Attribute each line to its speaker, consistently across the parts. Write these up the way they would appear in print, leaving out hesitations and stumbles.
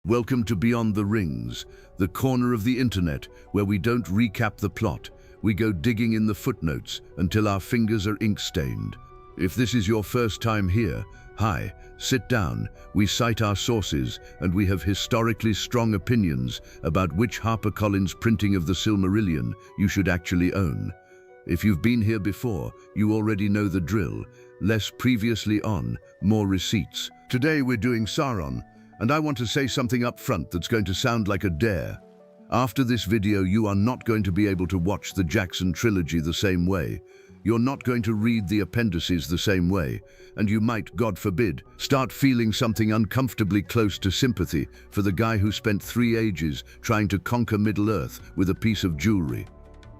Speaker 1: Welcome to Beyond the Rings, the corner of the internet where we don't recap the plot. We go digging in the footnotes until our fingers are ink-stained. If this is your first time here, hi, sit down. We cite our sources and we have historically strong opinions about which HarperCollins printing of the Silmarillion you should actually own. If you've been here before, you already know the drill. Less previously on, more receipts. Today we're doing Sauron, and I want to say something up front that's going to sound like a dare. After this video, you are not going to be able to watch the Jackson trilogy the same way. You're not going to read the appendices the same way, and you might, God forbid, start feeling something uncomfortably close to sympathy for the guy who spent 3 ages trying to conquer Middle-earth with a piece of jewelry.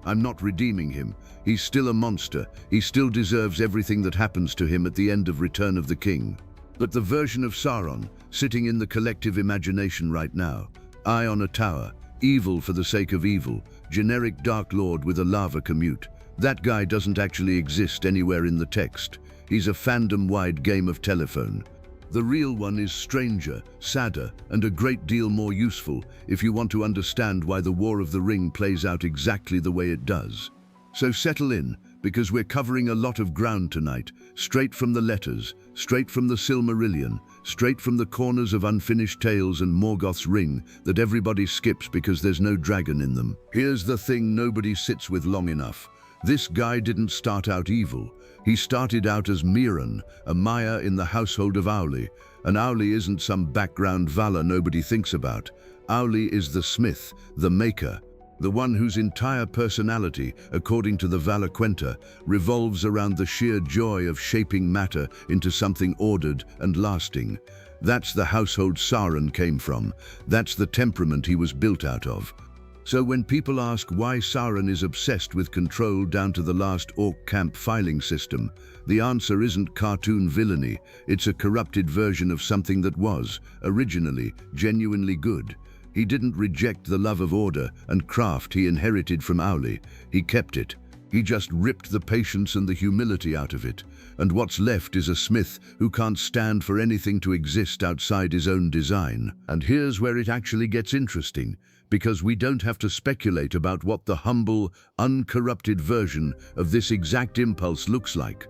Speaker 1: I'm not redeeming him. He's still a monster. He still deserves everything that happens to him at the end of Return of the King. But the version of Sauron, sitting in the collective imagination right now, eye on a tower, evil for the sake of evil, generic Dark Lord with a lava commute. That guy doesn't actually exist anywhere in the text. He's a fandom-wide game of telephone. The real one is stranger, sadder, and a great deal more useful if you want to understand why the War of the Ring plays out exactly the way it does. So settle in, because we're covering a lot of ground tonight, straight from the letters, straight from the Silmarillion, straight from the corners of unfinished tales and Morgoth's ring that everybody skips because there's no dragon in them. Here's the thing nobody sits with long enough. This guy didn't start out evil. He started out as Mairon, a Maya in the household of Aulë. And Aulë isn't some background Valar nobody thinks about. Aulë is the smith, the maker, the one whose entire personality, according to the Valaquenta, revolves around the sheer joy of shaping matter into something ordered and lasting. That's the household Sauron came from. That's the temperament he was built out of. So when people ask why Sauron is obsessed with control down to the last orc camp filing system, the answer isn't cartoon villainy. It's a corrupted version of something that was, originally, genuinely good. He didn't reject the love of order and craft he inherited from Aulë. He kept it. He just ripped the patience and the humility out of it. And what's left is a smith who can't stand for anything to exist outside his own design. And here's where it actually gets interesting, because we don't have to speculate about what the humble, uncorrupted version of this exact impulse looks like.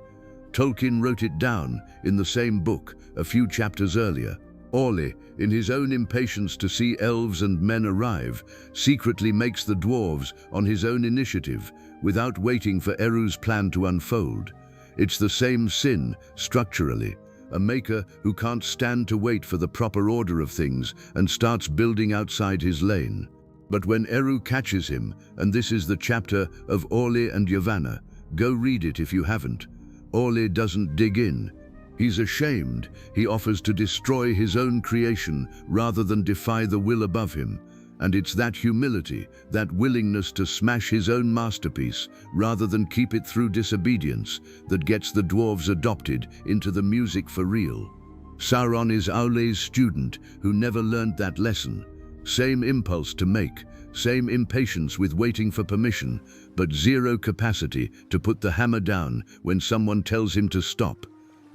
Speaker 1: Tolkien wrote it down in the same book a few chapters earlier. Aulë, in his own impatience to see elves and men arrive, secretly makes the dwarves on his own initiative, without waiting for Eru's plan to unfold. It's the same sin, structurally. A maker who can't stand to wait for the proper order of things and starts building outside his lane. But when Eru catches him, and this is the chapter of Aulë and Yavanna, go read it if you haven't. Aulë doesn't dig in. He's ashamed. He offers to destroy his own creation rather than defy the will above him. And it's that humility, that willingness to smash his own masterpiece rather than keep it through disobedience, that gets the dwarves adopted into the music for real. Sauron is Aulë's student who never learned that lesson. Same impulse to make, same impatience with waiting for permission, but zero capacity to put the hammer down when someone tells him to stop.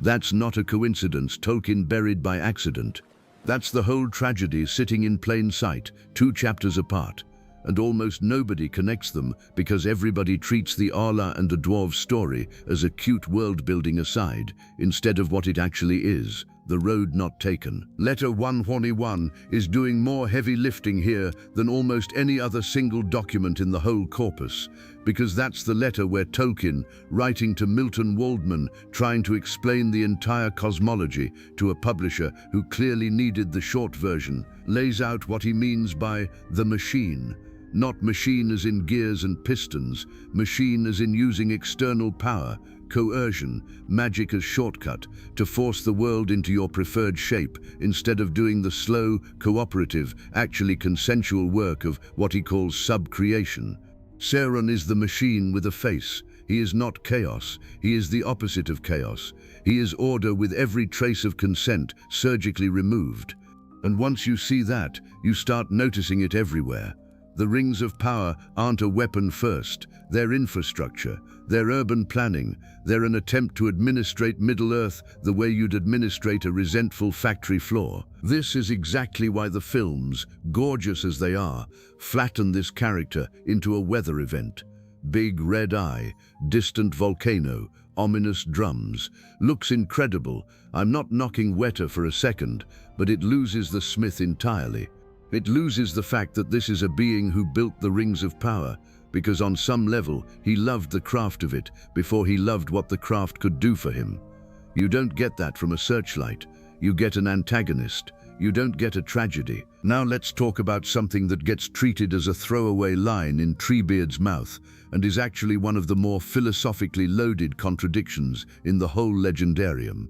Speaker 1: That's not a coincidence Tolkien buried by accident. That's the whole tragedy sitting in plain sight, 2 chapters apart. And almost nobody connects them because everybody treats the Aulë and the dwarves story as a cute world-building aside, instead of what it actually is, the road not taken. Letter 121 is doing more heavy lifting here than almost any other single document in the whole corpus, because that's the letter where Tolkien, writing to Milton Waldman, trying to explain the entire cosmology to a publisher who clearly needed the short version, lays out what he means by the machine. Not machine as in gears and pistons, machine as in using external power, coercion, magic as shortcut, to force the world into your preferred shape instead of doing the slow, cooperative, actually consensual work of what he calls sub-creation. Sauron is the machine with a face. He is not chaos. He is the opposite of chaos. He is order with every trace of consent surgically removed. And once you see that, you start noticing it everywhere. The rings of power aren't a weapon first, they're infrastructure, they're urban planning, they're an attempt to administrate Middle-earth the way you'd administrate a resentful factory floor. This is exactly why the films, gorgeous as they are, flatten this character into a weather event. Big red eye, distant volcano, ominous drums. Looks incredible. I'm not knocking Weta for a second, but it loses the Smith entirely. It loses the fact that this is a being who built the Rings of Power, because on some level he loved the craft of it before he loved what the craft could do for him. You don't get that from a searchlight. You get an antagonist. You don't get a tragedy. Now let's talk about something that gets treated as a throwaway line in Treebeard's mouth and is actually one of the more philosophically loaded contradictions in the whole legendarium.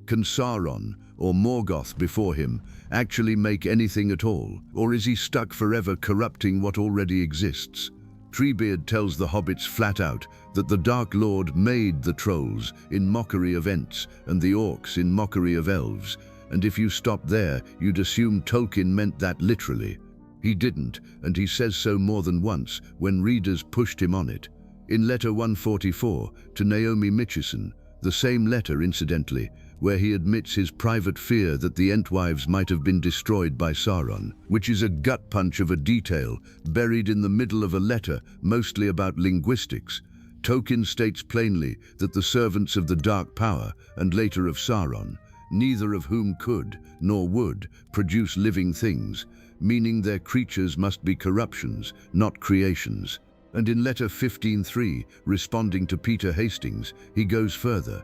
Speaker 1: Can Sauron, or Morgoth before him, actually make anything at all? Or is he stuck forever corrupting what already exists? Treebeard tells the hobbits flat out that the Dark Lord made the trolls in mockery of Ents and the orcs in mockery of elves, and if you stopped there, you'd assume Tolkien meant that literally. He didn't, and he says so more than once when readers pushed him on it. In letter 144 to Naomi Mitchison, the same letter incidentally, where he admits his private fear that the Entwives might have been destroyed by Sauron, which is a gut punch of a detail buried in the middle of a letter mostly about linguistics. Tolkien states plainly that the servants of the Dark Power, and later of Sauron, neither of whom could, nor would, produce living things, meaning their creatures must be corruptions, not creations. And in letter 15:3, responding to Peter Hastings, he goes further.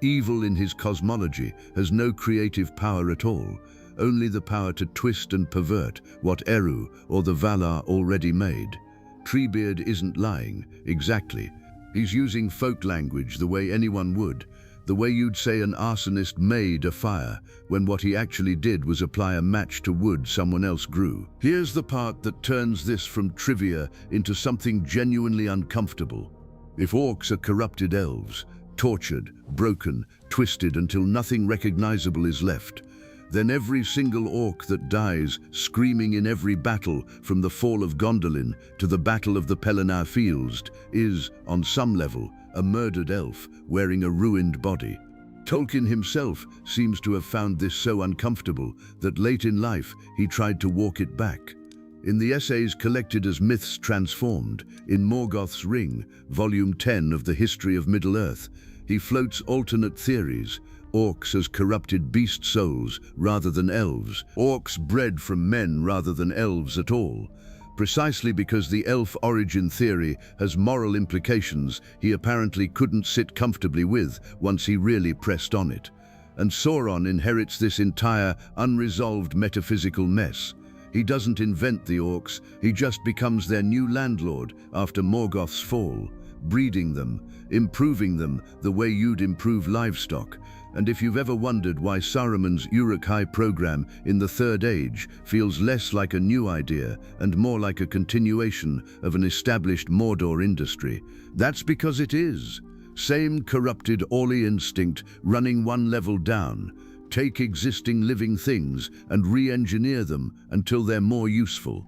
Speaker 1: Evil in his cosmology has no creative power at all, only the power to twist and pervert what Eru or the Valar already made. Treebeard isn't lying, exactly. He's using folk language the way anyone would, the way you'd say an arsonist made a fire, when what he actually did was apply a match to wood someone else grew. Here's the part that turns this from trivia into something genuinely uncomfortable. If orcs are corrupted elves, tortured, broken, twisted until nothing recognizable is left, then every single orc that dies, screaming in every battle from the fall of Gondolin to the Battle of the Pelennor Fields, is, on some level, a murdered elf wearing a ruined body. Tolkien himself seems to have found this so uncomfortable that late in life he tried to walk it back. In the essays collected as Myths Transformed, in Morgoth's Ring, Volume 10 of the History of Middle-earth, he floats alternate theories: orcs as corrupted beast souls rather than elves, orcs bred from men rather than elves at all. Precisely because the elf origin theory has moral implications he apparently couldn't sit comfortably with once he really pressed on it. And Sauron inherits this entire unresolved metaphysical mess. He doesn't invent the orcs, he just becomes their new landlord after Morgoth's fall, breeding them, improving them the way you'd improve livestock. And if you've ever wondered why Saruman's Uruk-hai program in the Third Age feels less like a new idea and more like a continuation of an established Mordor industry, that's because it is. Same corrupted Aulë instinct running one level down. Take existing living things and re-engineer them until they're more useful.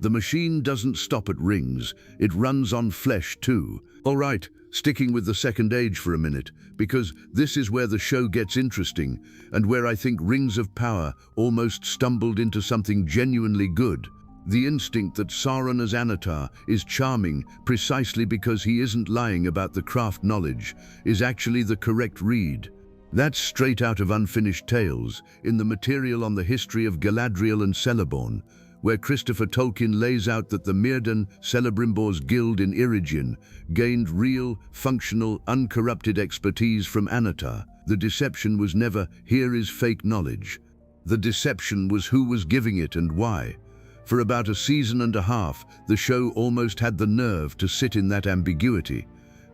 Speaker 1: The machine doesn't stop at rings, it runs on flesh too. All right, sticking with the Second Age for a minute, because this is where the show gets interesting and where I think Rings of Power almost stumbled into something genuinely good. The instinct that Sauron as Anatar is charming precisely because he isn't lying about the craft knowledge is actually the correct read. That's straight out of Unfinished Tales, in the material on the history of Galadriel and Celeborn, where Christopher Tolkien lays out that the Myrddin Celebrimbor's guild in Eregion gained real, functional, uncorrupted expertise from Anatar. The deception was never, here is fake knowledge. The deception was who was giving it and why. For about a season and a half, the show almost had the nerve to sit in that ambiguity.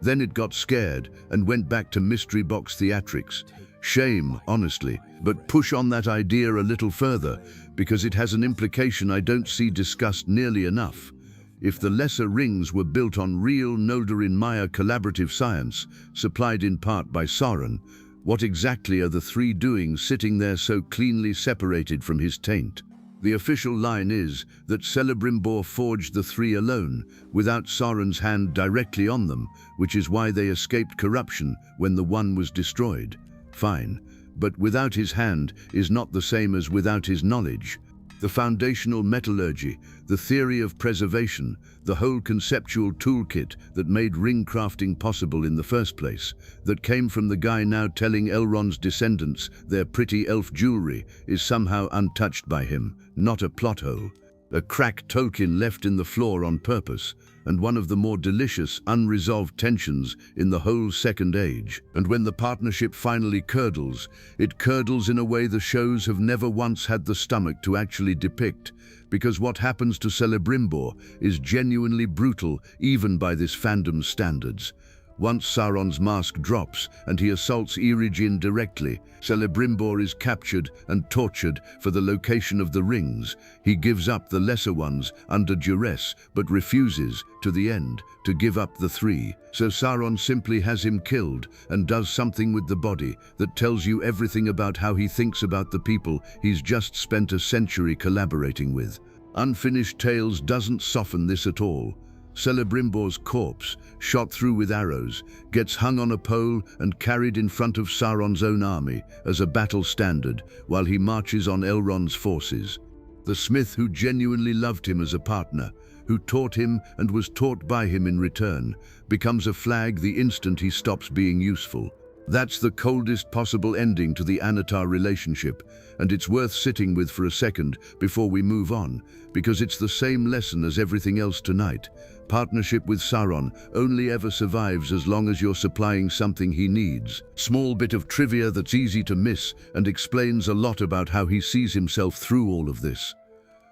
Speaker 1: Then it got scared and went back to mystery box theatrics. Shame, honestly, but push on that idea a little further, because it has an implication I don't see discussed nearly enough. If the Lesser Rings were built on real Noldorin Maya collaborative science, supplied in part by Sauron, what exactly are the three doing sitting there so cleanly separated from his taint? The official line is that Celebrimbor forged the three alone, without Sauron's hand directly on them, which is why they escaped corruption when the one was destroyed. Fine, but without his hand is not the same as without his knowledge. The foundational metallurgy, the theory of preservation, the whole conceptual toolkit that made ring crafting possible in the first place, that came from the guy now telling Elrond's descendants their pretty elf jewelry, is somehow untouched by him, not a plot hole. A crack Tolkien left in the floor on purpose, and one of the more delicious, unresolved tensions in the whole Second Age. And when the partnership finally curdles, it curdles in a way the shows have never once had the stomach to actually depict, because what happens to Celebrimbor is genuinely brutal even by this fandom's standards. Once Sauron's mask drops and he assaults Eärendil directly, Celebrimbor is captured and tortured for the location of the rings. He gives up the lesser ones under duress, but refuses, to the end, to give up the three. So Sauron simply has him killed and does something with the body that tells you everything about how he thinks about the people he's just spent a century collaborating with. Unfinished Tales doesn't soften this at all. Celebrimbor's corpse, shot through with arrows, gets hung on a pole and carried in front of Sauron's own army as a battle standard while he marches on Elrond's forces. The smith who genuinely loved him as a partner, who taught him and was taught by him in return, becomes a flag the instant he stops being useful. That's the coldest possible ending to the Anatar relationship, and it's worth sitting with for a second before we move on, because it's the same lesson as everything else tonight. Partnership with Sauron only ever survives as long as you're supplying something he needs. Small bit of trivia that's easy to miss and explains a lot about how he sees himself through all of this.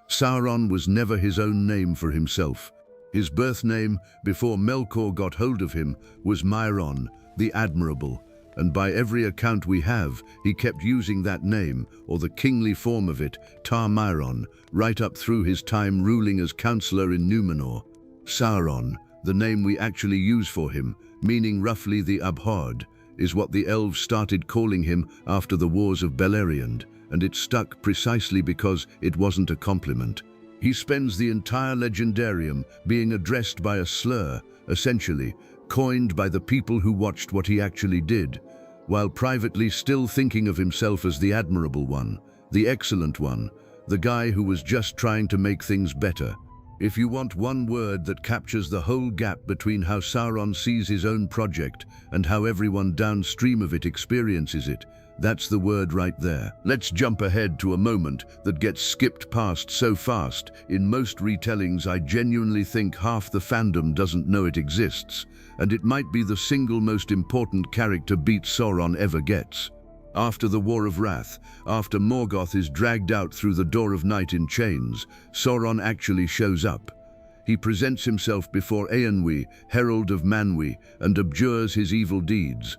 Speaker 1: Sauron was never his own name for himself. His birth name, before Melkor got hold of him, was Mairon, the Admirable. And by every account we have, he kept using that name, or the kingly form of it, Tar Mairon, right up through his time ruling as councillor in Númenor. Sauron, the name we actually use for him, meaning roughly the abhorred, is what the elves started calling him after the Wars of Beleriand, and it stuck precisely because it wasn't a compliment. He spends the entire legendarium being addressed by a slur, essentially, coined by the people who watched what he actually did, while privately still thinking of himself as the admirable one, the excellent one, the guy who was just trying to make things better. If you want one word that captures the whole gap between how Sauron sees his own project and how everyone downstream of it experiences it, that's the word right there. Let's jump ahead to a moment that gets skipped past so fast. In most retellings, I genuinely think half the fandom doesn't know it exists, and it might be the single most important character beat Sauron ever gets. After the War of Wrath, after Morgoth is dragged out through the Door of Night in chains, Sauron actually shows up. He presents himself before Eönwë, Herald of Manwë, and abjures his evil deeds.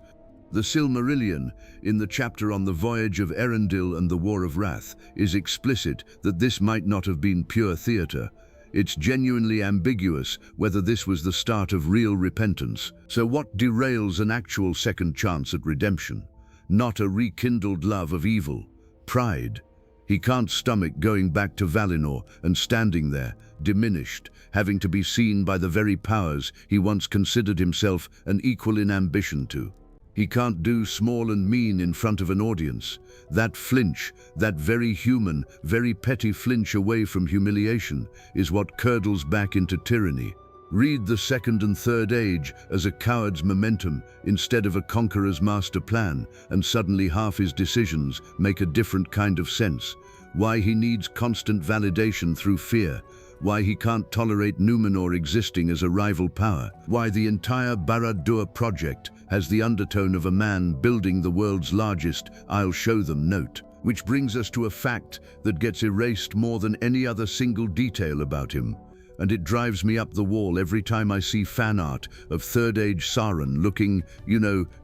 Speaker 1: The Silmarillion, in the chapter on the voyage of Eärendil and the War of Wrath, is explicit that this might not have been pure theatre. It's genuinely ambiguous whether this was the start of real repentance. So what derails an actual second chance at redemption? Not a rekindled love of evil. Pride. He can't stomach going back to Valinor and standing there, diminished, having to be seen by the very powers he once considered himself an equal in ambition to. He can't do small and mean in front of an audience. That flinch, that very human, very petty flinch away from humiliation, is what curdles back into tyranny. Read the Second and Third Age as a coward's momentum instead of a conqueror's master plan, and suddenly half his decisions make a different kind of sense. Why he needs constant validation through fear. Why he can't tolerate Numenor existing as a rival power. Why the entire Barad-dûr project has the undertone of a man building the world's largest "I'll show them" note. Which brings us to a fact that gets erased more than any other single detail about him. And it drives me up the wall every time I see fan art of Third Age Sauron looking,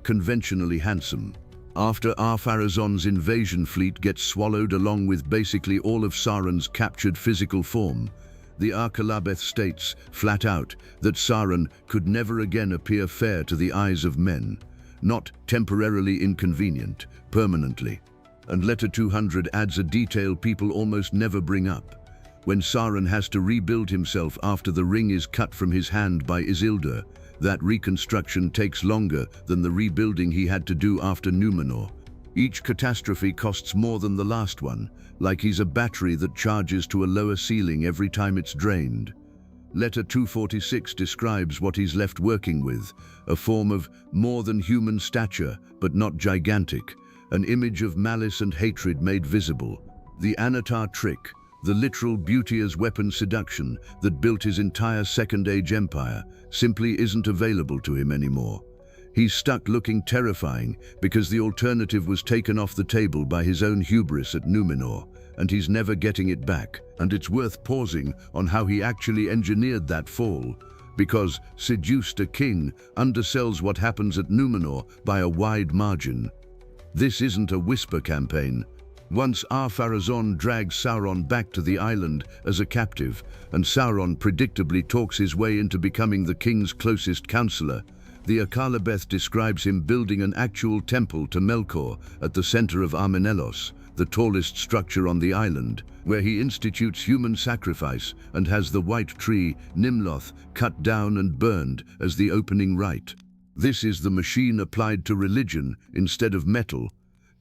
Speaker 1: conventionally handsome. After Ar-Pharazôn's invasion fleet gets swallowed along with basically all of Sauron's captured physical form, the Arcalabeth states, flat out, that Sauron could never again appear fair to the eyes of men. Not temporarily inconvenient, permanently. And letter 200 adds a detail people almost never bring up. When Sauron has to rebuild himself after the ring is cut from his hand by Isildur, that reconstruction takes longer than the rebuilding he had to do after Numenor. Each catastrophe costs more than the last one, like he's a battery that charges to a lower ceiling every time it's drained. Letter 246 describes what he's left working with, a form of more than human stature, but not gigantic, an image of malice and hatred made visible. The Anatar trick, the literal beauty as weapon seduction that built his entire Second Age empire, simply isn't available to him anymore. He's stuck looking terrifying because the alternative was taken off the table by his own hubris at Numenor, and he's never getting it back. And it's worth pausing on how he actually engineered that fall, because seduced a king undersells what happens at Numenor by a wide margin. This isn't a whisper campaign. Once Ar-Pharazôn drags Sauron back to the island as a captive, and Sauron predictably talks his way into becoming the king's closest counselor, the Akallabeth describes him building an actual temple to Melkor at the center of Armenelos, the tallest structure on the island, where he institutes human sacrifice and has the white tree, Nimloth, cut down and burned as the opening rite. This is the machine applied to religion instead of metal.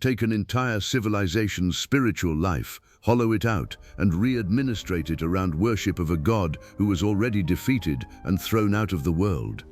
Speaker 1: Take an entire civilization's spiritual life, hollow it out, and re-administrate it around worship of a god who was already defeated and thrown out of the world.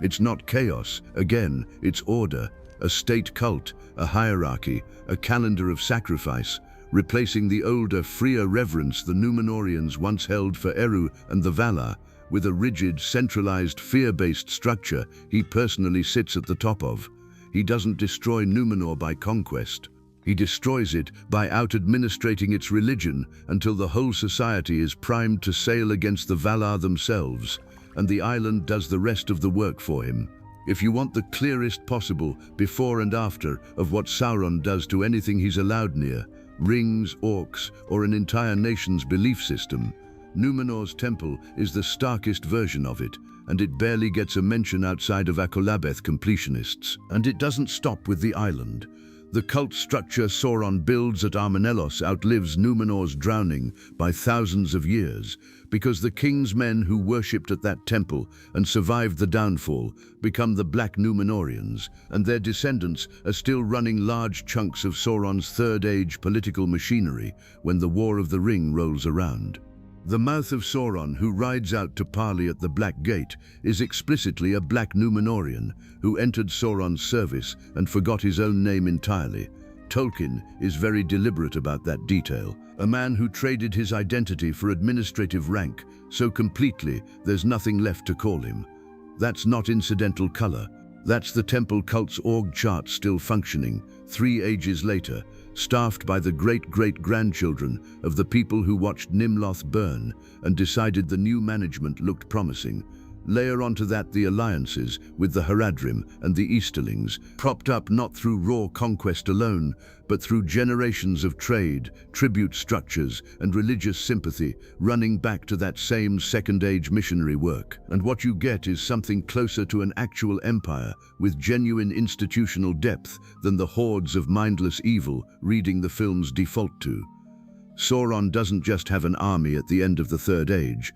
Speaker 1: It's not chaos, again, it's order, a state cult, a hierarchy, a calendar of sacrifice, replacing the older, freer reverence the Númenorians once held for Eru and the Valar, with a rigid, centralized, fear-based structure he personally sits at the top of. He doesn't destroy Numenor by conquest. He destroys it by out-administrating its religion until the whole society is primed to sail against the Valar themselves, and the island does the rest of the work for him. If you want the clearest possible before and after of what Sauron does to anything he's allowed near, rings, orcs, or an entire nation's belief system, Numenor's temple is the starkest version of it, and it barely gets a mention outside of Akallabeth completionists. And it doesn't stop with the island. The cult structure Sauron builds at Armenelos outlives Numenor's drowning by thousands of years, because the king's men who worshipped at that temple and survived the downfall become the Black Númenorians, and their descendants are still running large chunks of Sauron's Third Age political machinery when the War of the Ring rolls around. The mouth of Sauron, who rides out to parley at the Black Gate, is explicitly a Black Númenorian who entered Sauron's service and forgot his own name entirely. Tolkien is very deliberate about that detail. A man who traded his identity for administrative rank so completely there's nothing left to call him. That's not incidental color. That's the temple cult's org chart still functioning, 3 ages later, staffed by the great-great-grandchildren of the people who watched Nimloth burn and decided the new management looked promising. Layer onto that the alliances with the Haradrim and the Easterlings, propped up not through raw conquest alone, but through generations of trade, tribute structures, and religious sympathy, running back to that same Second Age missionary work. And what you get is something closer to an actual empire, with genuine institutional depth than the hordes of mindless evil reading the films default to. Sauron doesn't just have an army at the end of the Third Age.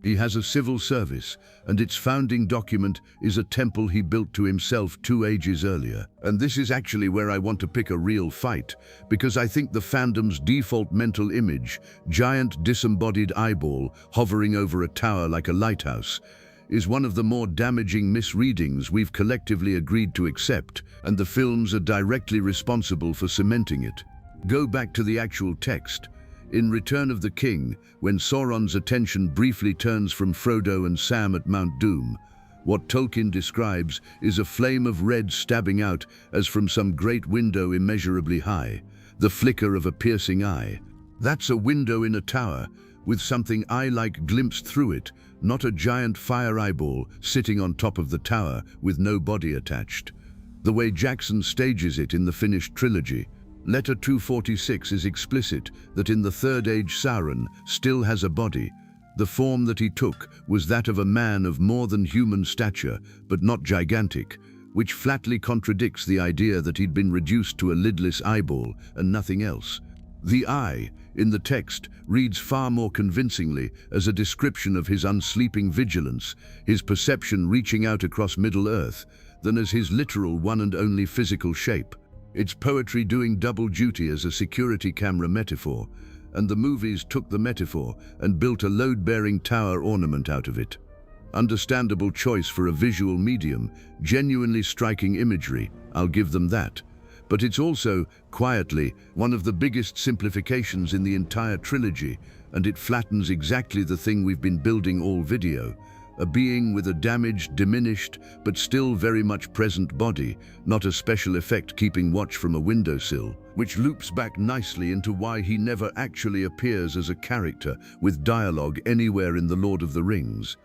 Speaker 1: He has a civil service, and its founding document is a temple he built to himself 2 ages earlier. And this is actually where I want to pick a real fight, because I think the fandom's default mental image, giant disembodied eyeball hovering over a tower like a lighthouse, is one of the more damaging misreadings we've collectively agreed to accept, and the films are directly responsible for cementing it. Go back to the actual text. In Return of the King, when Sauron's attention briefly turns from Frodo and Sam at Mount Doom, what Tolkien describes is a flame of red stabbing out as from some great window immeasurably high, the flicker of a piercing eye. That's a window in a tower, with something eye-like glimpsed through it, not a giant fire eyeball sitting on top of the tower with no body attached. The way Jackson stages it in the finished trilogy, Letter 246 is explicit that in the Third Age Sauron still has a body. The form that he took was that of a man of more than human stature, but not gigantic. which flatly contradicts the idea that he'd been reduced to a lidless eyeball and nothing else. The eye, in the text, reads far more convincingly as a description of his unsleeping vigilance, his perception reaching out across Middle-earth, than as his literal one and only physical shape. It's poetry doing double duty as a security camera metaphor, and the movies took the metaphor and built a load-bearing tower ornament out of it. Understandable choice for a visual medium, genuinely striking imagery, I'll give them that. But it's also, quietly, one of the biggest simplifications in the entire trilogy, and it flattens exactly the thing we've been building all video. A being with a damaged, diminished, but still very much present body, not a special effect keeping watch from a windowsill, which loops back nicely into why he never actually appears as a character with dialogue anywhere in The Lord of the Rings.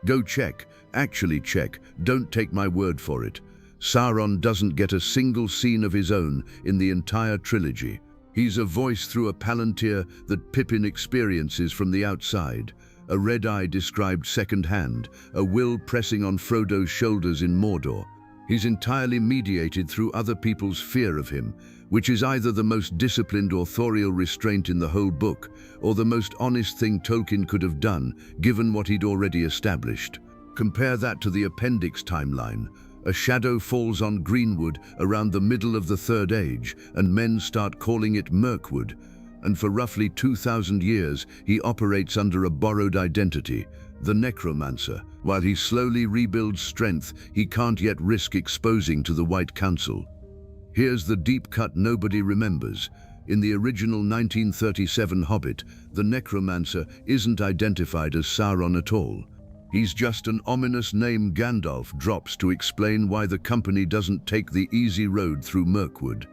Speaker 1: Go check, actually check, don't take my word for it. Sauron doesn't get a single scene of his own in the entire trilogy. He's a voice through a palantir that Pippin experiences from the outside, a red eye described second-hand, a will pressing on Frodo's shoulders in Mordor. He's entirely mediated through other people's fear of him, which is either the most disciplined authorial restraint in the whole book, or the most honest thing Tolkien could have done, given what he'd already established. Compare that to the Appendix timeline. A shadow falls on Greenwood around the middle of the Third Age, and men start calling it Mirkwood. And for roughly 2,000 years, he operates under a borrowed identity, the Necromancer, while he slowly rebuilds strength he can't yet risk exposing to the White Council. Here's the deep cut nobody remembers. In the original 1937 Hobbit, the Necromancer isn't identified as Sauron at all. He's just an ominous name Gandalf drops to explain why the company doesn't take the easy road through Mirkwood.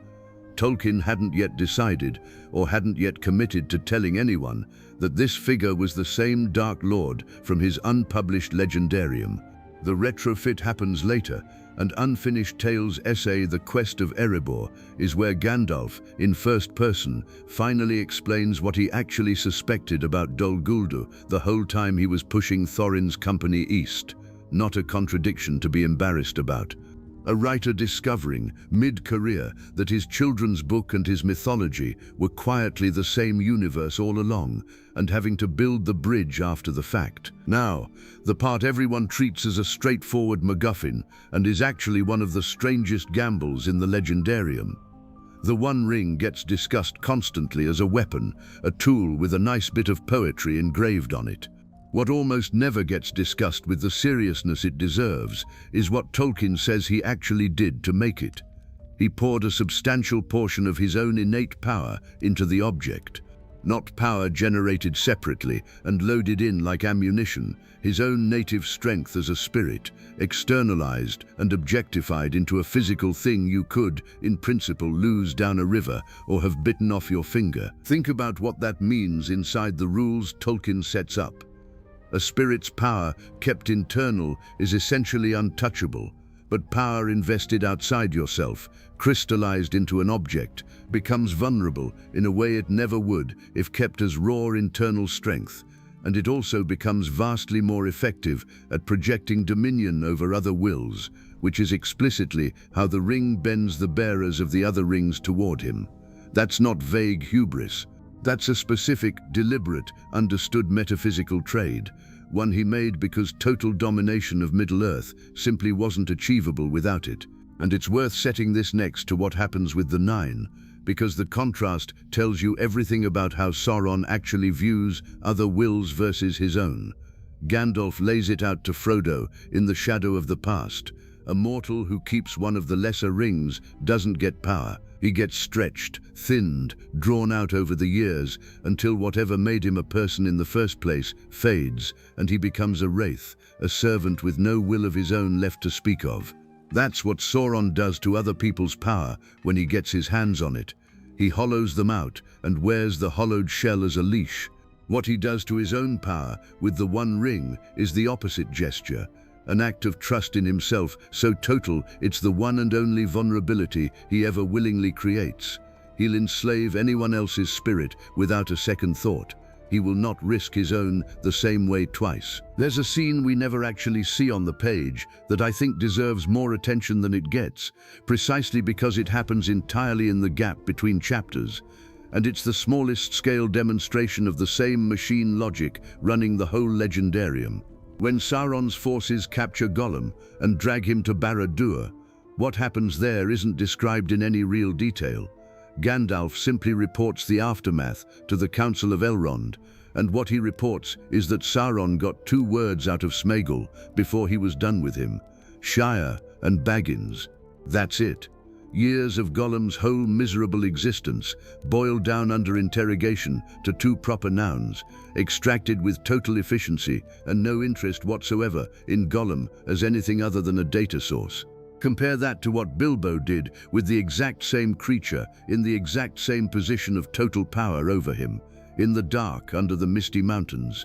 Speaker 1: Tolkien hadn't yet decided, or hadn't yet committed to telling anyone, that this figure was the same Dark Lord from his unpublished legendarium. The retrofit happens later, and Unfinished Tales' essay The Quest of Erebor is where Gandalf, in first person, finally explains what he actually suspected about Dol Guldur the whole time he was pushing Thorin's company east. Not a contradiction to be embarrassed about. A writer discovering, mid-career, that his children's book and his mythology were quietly the same universe all along, and having to build the bridge after the fact. Now, the part everyone treats as a straightforward MacGuffin, and is actually one of the strangest gambles in the legendarium. The One Ring gets discussed constantly as a weapon, a tool with a nice bit of poetry engraved on it. What almost never gets discussed with the seriousness it deserves is what Tolkien says he actually did to make it. He poured a substantial portion of his own innate power into the object. Not power generated separately and loaded in like ammunition, his own native strength as a spirit, externalized and objectified into a physical thing you could, in principle, lose down a river or have bitten off your finger. Think about what that means inside the rules Tolkien sets up. A spirit's power, kept internal, is essentially untouchable, but power invested outside yourself, crystallized into an object, becomes vulnerable in a way it never would if kept as raw internal strength, and it also becomes vastly more effective at projecting dominion over other wills, which is explicitly how the ring bends the bearers of the other rings toward him. That's not vague hubris. That's a specific, deliberate, understood metaphysical trade, one he made because total domination of Middle-earth simply wasn't achievable without it. And it's worth setting this next to what happens with the Nine, because the contrast tells you everything about how Sauron actually views other wills versus his own. Gandalf lays it out to Frodo in The Shadow of the Past. A mortal who keeps one of the lesser rings doesn't get power. He gets stretched, thinned, drawn out over the years, until whatever made him a person in the first place fades, and he becomes a wraith, a servant with no will of his own left to speak of. That's what Sauron does to other people's power when he gets his hands on it. He hollows them out and wears the hollowed shell as a leash. What he does to his own power with the One Ring is the opposite gesture. An act of trust in himself so total it's the one and only vulnerability he ever willingly creates. He'll enslave anyone else's spirit without a second thought. he will not risk his own the same way twice. There's a scene we never actually see on the page that I think deserves more attention than it gets, precisely because it happens entirely in the gap between chapters. And it's the smallest scale demonstration of the same machine logic running the whole legendarium. When Sauron's forces capture Gollum and drag him to Barad-dûr, what happens there isn't described in any real detail. Gandalf simply reports the aftermath to the Council of Elrond, and what he reports is that Sauron got 2 words out of Sméagol before he was done with him: Shire and Baggins. That's it. Years of Gollum's whole miserable existence boiled down under interrogation to 2 proper nouns, extracted with total efficiency and no interest whatsoever in Gollum as anything other than a data source. Compare that to what Bilbo did with the exact same creature in the exact same position of total power over him, in the dark under the misty mountains.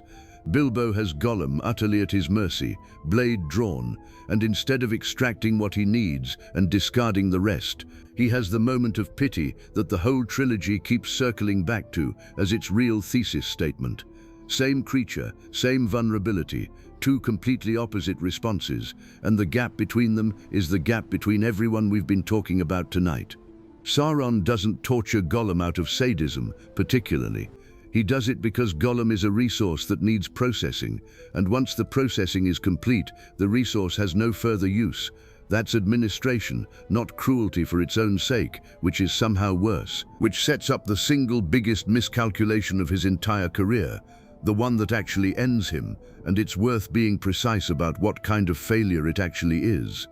Speaker 1: Bilbo has Gollum utterly at his mercy, blade drawn, and instead of extracting what he needs and discarding the rest, he has the moment of pity that the whole trilogy keeps circling back to as its real thesis statement. Same creature, same vulnerability, 2 completely opposite responses, and the gap between them is the gap between everyone we've been talking about tonight. Sauron doesn't torture Gollum out of sadism, particularly. He does it because Gollum is a resource that needs processing, and once the processing is complete, the resource has no further use. That's administration, not cruelty for its own sake, which is somehow worse, which sets up the single biggest miscalculation of his entire career, the one that actually ends him, and it's worth being precise about what kind of failure it actually is.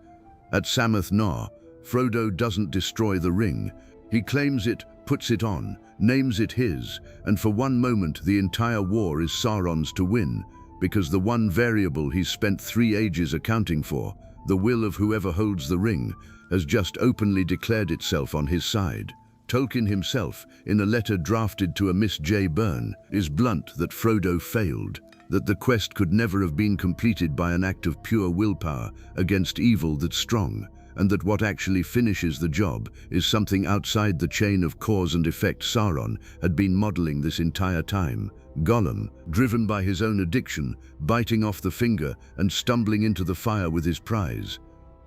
Speaker 1: At Sammath Naur, Frodo doesn't destroy the ring. He claims it, puts it on, names it his, and for one moment the entire war is Sauron's to win, because the one variable he's spent 3 ages accounting for, the will of whoever holds the ring, has just openly declared itself on his side. Tolkien himself, in a letter drafted to a Miss J. Byrne, is blunt that Frodo failed, that the quest could never have been completed by an act of pure willpower against evil that's strong, and that what actually finishes the job is something outside the chain of cause and effect Sauron had been modeling this entire time. Gollum, driven by his own addiction, biting off the finger and stumbling into the fire with his prize.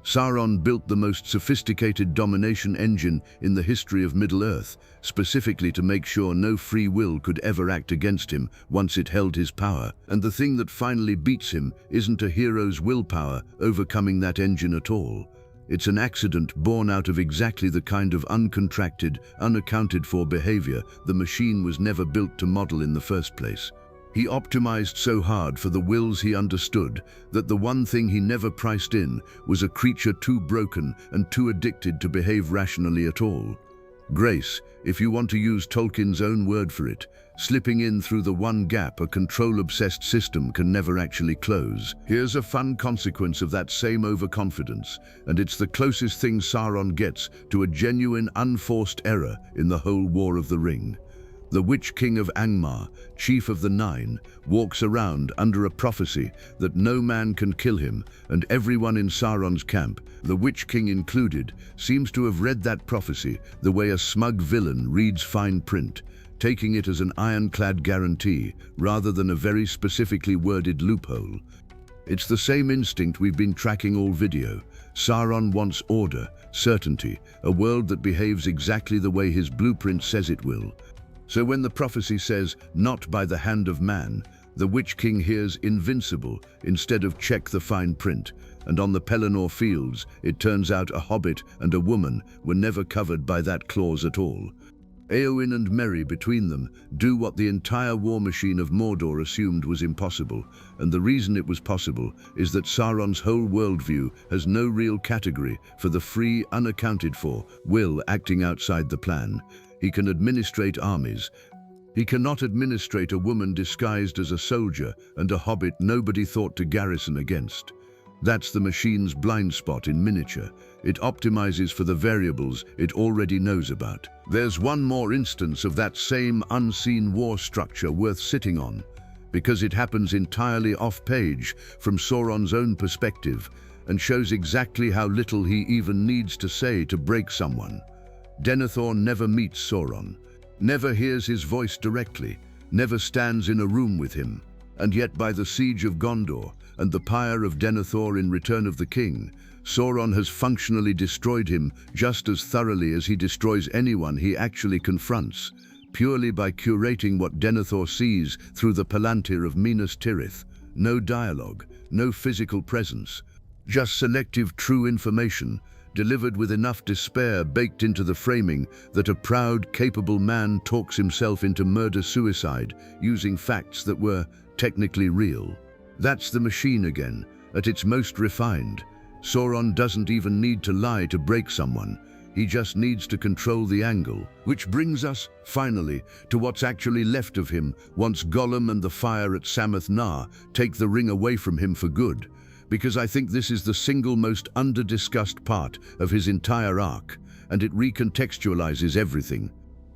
Speaker 1: Sauron built the most sophisticated domination engine in the history of Middle-earth, specifically to make sure no free will could ever act against him once it held his power. And the thing that finally beats him isn't a hero's willpower overcoming that engine at all. It's an accident born out of exactly the kind of uncontracted, unaccounted-for behavior the machine was never built to model in the first place. He optimized so hard for the wills he understood that the one thing he never priced in was a creature too broken and too addicted to behave rationally at all. Grace, if you want to use Tolkien's own word for it, slipping in through the one gap a control-obsessed system can never actually close. Here's a fun consequence of that same overconfidence, and it's the closest thing Sauron gets to a genuine unforced error in the whole War of the Ring. The Witch King of Angmar, Chief of the Nine, walks around under a prophecy that no man can kill him, and everyone in Sauron's camp, the Witch King included, seems to have read that prophecy the way a smug villain reads fine print, taking it as an ironclad guarantee rather than a very specifically worded loophole. It's the same instinct we've been tracking all video. Sauron wants order, certainty, a world that behaves exactly the way his blueprint says it will. So when the prophecy says, "not by the hand of man," the Witch King hears "invincible" instead of "check the fine print," and on the Pelennor fields, it turns out a hobbit and a woman were never covered by that clause at all. Éowyn and Merry between them do what the entire war machine of Mordor assumed was impossible, and the reason it was possible is that Sauron's whole worldview has no real category for the free, unaccounted-for will acting outside the plan. He can administrate armies. He cannot administrate a woman disguised as a soldier and a hobbit nobody thought to garrison against. That's the machine's blind spot in miniature. It optimizes for the variables it already knows about. There's one more instance of that same unseen war structure worth sitting on, because it happens entirely off-page from Sauron's own perspective and shows exactly how little he even needs to say to break someone. Denethor never meets Sauron, never hears his voice directly, never stands in a room with him. And yet by the siege of Gondor and the pyre of Denethor in Return of the King, Sauron has functionally destroyed him just as thoroughly as he destroys anyone he actually confronts, purely by curating what Denethor sees through the Palantir of Minas Tirith. No dialogue, no physical presence, just selective true information, delivered with enough despair baked into the framing that a proud, capable man talks himself into murder-suicide using facts that were technically real. That's the machine again, at its most refined. Sauron doesn't even need to lie to break someone. He just needs to control the angle. Which brings us, finally, to what's actually left of him once Gollum and the fire at Samath Nar take the ring away from him for good. Because I think this is the single most under-discussed part of his entire arc, and it recontextualizes everything.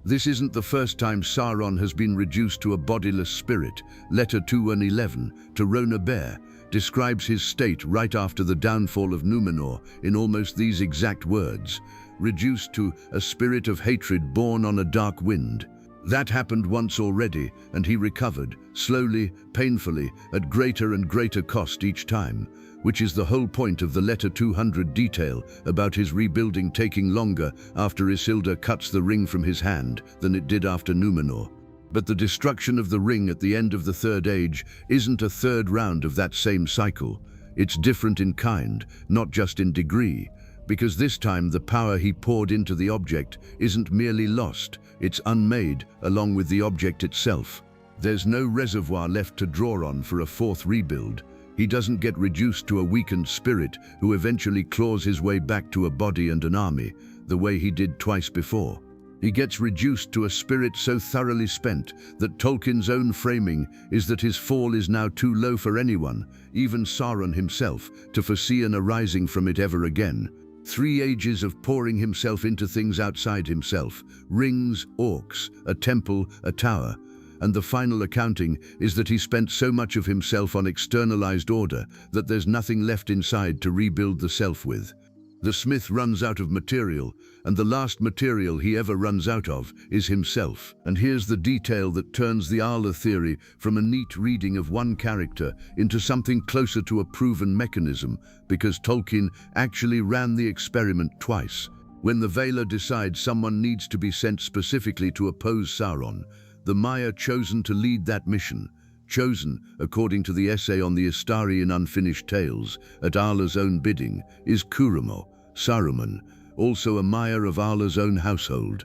Speaker 1: This isn't the first time Sauron has been reduced to a bodiless spirit. Letter 2:11 to Rona Bear describes his state right after the downfall of Numenor in almost these exact words: reduced to a spirit of hatred born on a dark wind. That happened once already, and he recovered, slowly, painfully, at greater and greater cost each time, which is the whole point of the Letter 200 detail about his rebuilding taking longer after Isildur cuts the ring from his hand than it did after Numenor. But the destruction of the ring at the end of the Third Age isn't a third round of that same cycle. It's different in kind, not just in degree, because this time the power he poured into the object isn't merely lost, it's unmade along with the object itself. There's no reservoir left to draw on for a fourth rebuild. He doesn't get reduced to a weakened spirit who eventually claws his way back to a body and an army, the way he did twice before. He gets reduced to a spirit so thoroughly spent that Tolkien's own framing is that his fall is now too low for anyone, even Sauron himself, to foresee an arising from it ever again. 3 ages of pouring himself into things outside himself, rings, orcs, a temple, a tower, and the final accounting is that he spent so much of himself on externalized order that there's nothing left inside to rebuild the self with. The smith runs out of material, and the last material he ever runs out of is himself. And here's the detail that turns the Aulë theory from a neat reading of one character into something closer to a proven mechanism, because Tolkien actually ran the experiment twice. When the Valar decides someone needs to be sent specifically to oppose Sauron, the Maya chosen to lead that mission, chosen, according to the essay on the Istari in Unfinished Tales, at Aulë's own bidding, is Curamo, Saruman, also a Maya of Aulë's own household.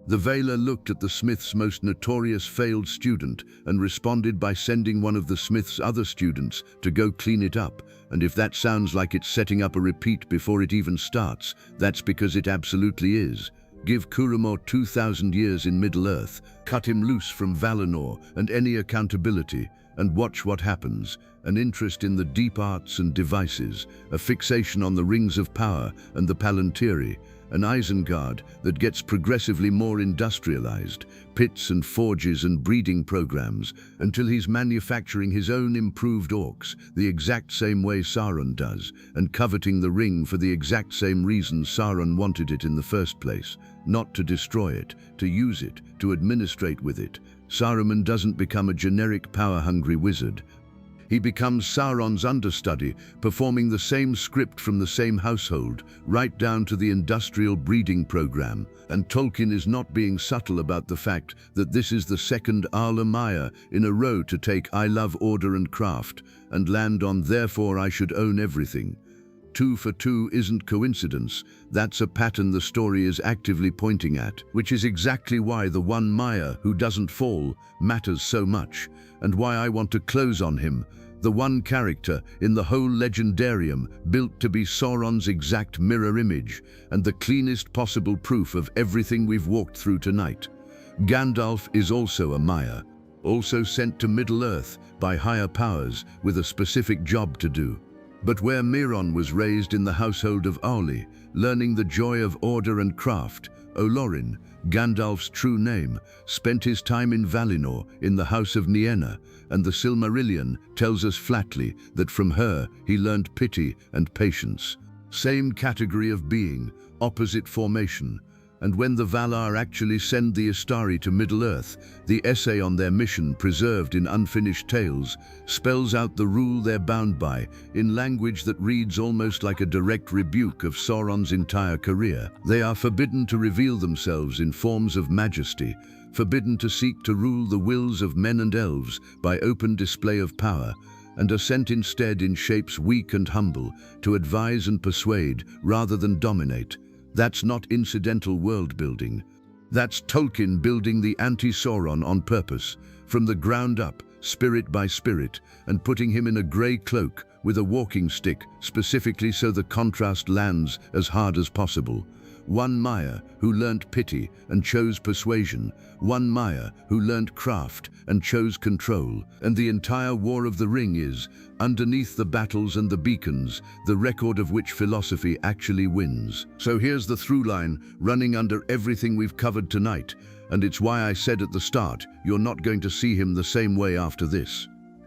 Speaker 1: The Valar looked at the smith's most notorious failed student and responded by sending one of the smith's other students to go clean it up. And if that sounds like it's setting up a repeat before it even starts, that's because it absolutely is. Give Curamo 2,000 years in Middle-earth, cut him loose from Valinor and any accountability, and watch what happens. An interest in the deep arts and devices, a fixation on the rings of power and the Palantiri, an Isengard that gets progressively more industrialized, pits and forges and breeding programs, until he's manufacturing his own improved orcs the exact same way Sauron does, and coveting the ring for the exact same reason Sauron wanted it in the first place. Not to destroy it, to use it, to administrate with it. Saruman doesn't become a generic power-hungry wizard. He becomes Sauron's understudy, performing the same script from the same household, right down to the industrial breeding program. And Tolkien is not being subtle about the fact that this is the second Aulë Maya in a row to take I love order and craft, and land on therefore I should own everything. 2 for 2 isn't coincidence, that's a pattern the story is actively pointing at, which is exactly why the one Maya who doesn't fall matters so much, and why I want to close on him, the one character in the whole legendarium built to be Sauron's exact mirror image, and the cleanest possible proof of everything we've walked through tonight. Gandalf is also a Maya, also sent to Middle-earth by higher powers with a specific job to do. But where Mairon was raised in the household of Aulë, learning the joy of order and craft, Olorin, Gandalf's true name, spent his time in Valinor in the house of Nienna, and the Silmarillion tells us flatly that from her he learned pity and patience. Same category of being, opposite formation. And when the Valar actually send the Istari to Middle-earth, the essay on their mission, preserved in unfinished tales, spells out the rule they're bound by, in language that reads almost like a direct rebuke of Sauron's entire career. They are forbidden to reveal themselves in forms of majesty, forbidden to seek to rule the wills of men and elves by open display of power, and are sent instead in shapes weak and humble, to advise and persuade rather than dominate. That's not incidental world building. That's Tolkien building the anti-Sauron on purpose, from the ground up, spirit by spirit, and putting him in a grey cloak with a walking stick, specifically so the contrast lands as hard as possible. One Maiar who learnt pity and chose persuasion, one Maiar who learnt craft and chose control. And the entire War of the Ring is, underneath the battles and the beacons, the record of which philosophy actually wins. So here's the through line running under everything we've covered tonight, and it's why I said at the start, you're not going to see him the same way after this.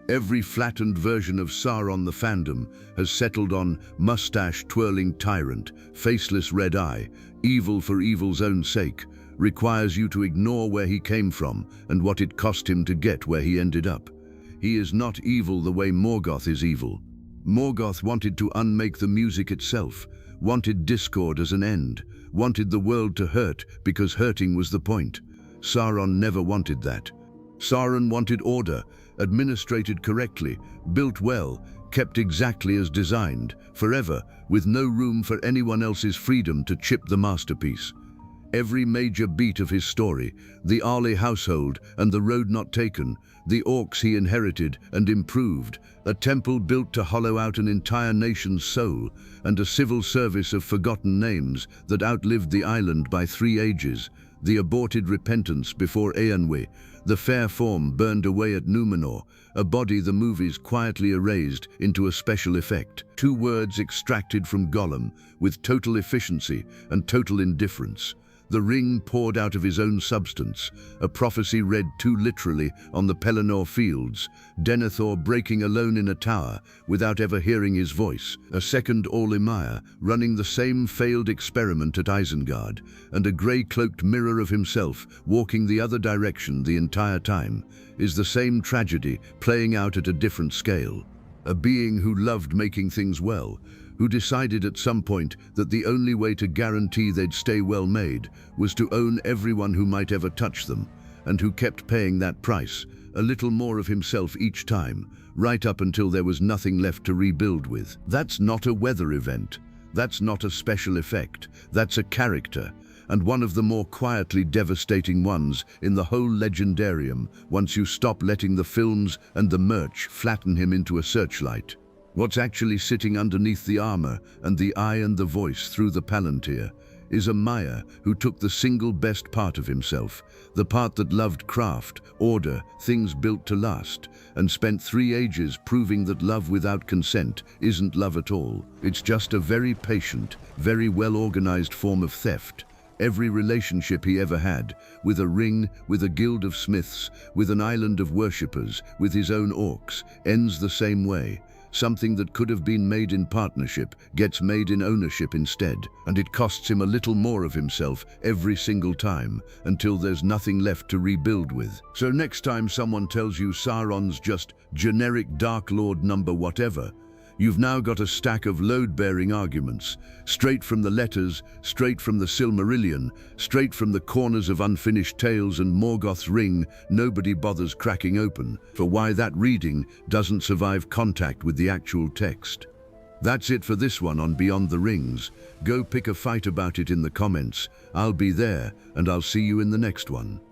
Speaker 1: Every flattened version of Sauron the fandom has settled on mustache-twirling tyrant, faceless red eye, evil for evil's own sake, requires you to ignore where he came from and what it cost him to get where he ended up. He is not evil the way Morgoth is evil. Morgoth wanted to unmake the music itself, wanted discord as an end, wanted the world to hurt because hurting was the point. Sauron never wanted that. Sauron wanted order, administrated correctly, built well, kept exactly as designed, forever, with no room for anyone else's freedom to chip the masterpiece. Every major beat of his story, the Aulë household and the road not taken, the orcs he inherited and improved, a temple built to hollow out an entire nation's soul, and a civil service of forgotten names that outlived the island by 3 ages, the aborted repentance before Eönwë, the fair form burned away at Numenor, a body the movies quietly erased into a special effect. 2 words extracted from Gollum, with total efficiency and total indifference. The ring poured out of his own substance, a prophecy read too literally on the Pelennor fields, Denethor breaking alone in a tower without ever hearing his voice, a second Aulë Maiar running the same failed experiment at Isengard, and a grey-cloaked mirror of himself walking the other direction the entire time, is the same tragedy playing out at a different scale. A being who loved making things well, who decided at some point that the only way to guarantee they'd stay well made was to own everyone who might ever touch them, and who kept paying that price, a little more of himself each time, right up until there was nothing left to rebuild with. That's not a weather event. That's not a special effect. That's a character, and one of the more quietly devastating ones in the whole legendarium once you stop letting the films and the merch flatten him into a searchlight. What's actually sitting underneath the armor and the eye and the voice through the palantir is a Maiar who took the single best part of himself, the part that loved craft, order, things built to last, and spent 3 ages proving that love without consent isn't love at all. It's just a very patient, very well-organized form of theft. Every relationship he ever had, with a ring, with a guild of smiths, with an island of worshippers, with his own orcs, ends the same way. Something that could have been made in partnership gets made in ownership instead, and it costs him a little more of himself every single time, until there's nothing left to rebuild with. So next time someone tells you Sauron's just generic Dark Lord number whatever, you've now got a stack of load-bearing arguments, straight from the letters, straight from the Silmarillion, straight from the corners of unfinished tales and Morgoth's ring nobody bothers cracking open, for why that reading doesn't survive contact with the actual text. That's it for this one on Beyond the Rings. Go pick a fight about it in the comments. I'll be there, and I'll see you in the next one.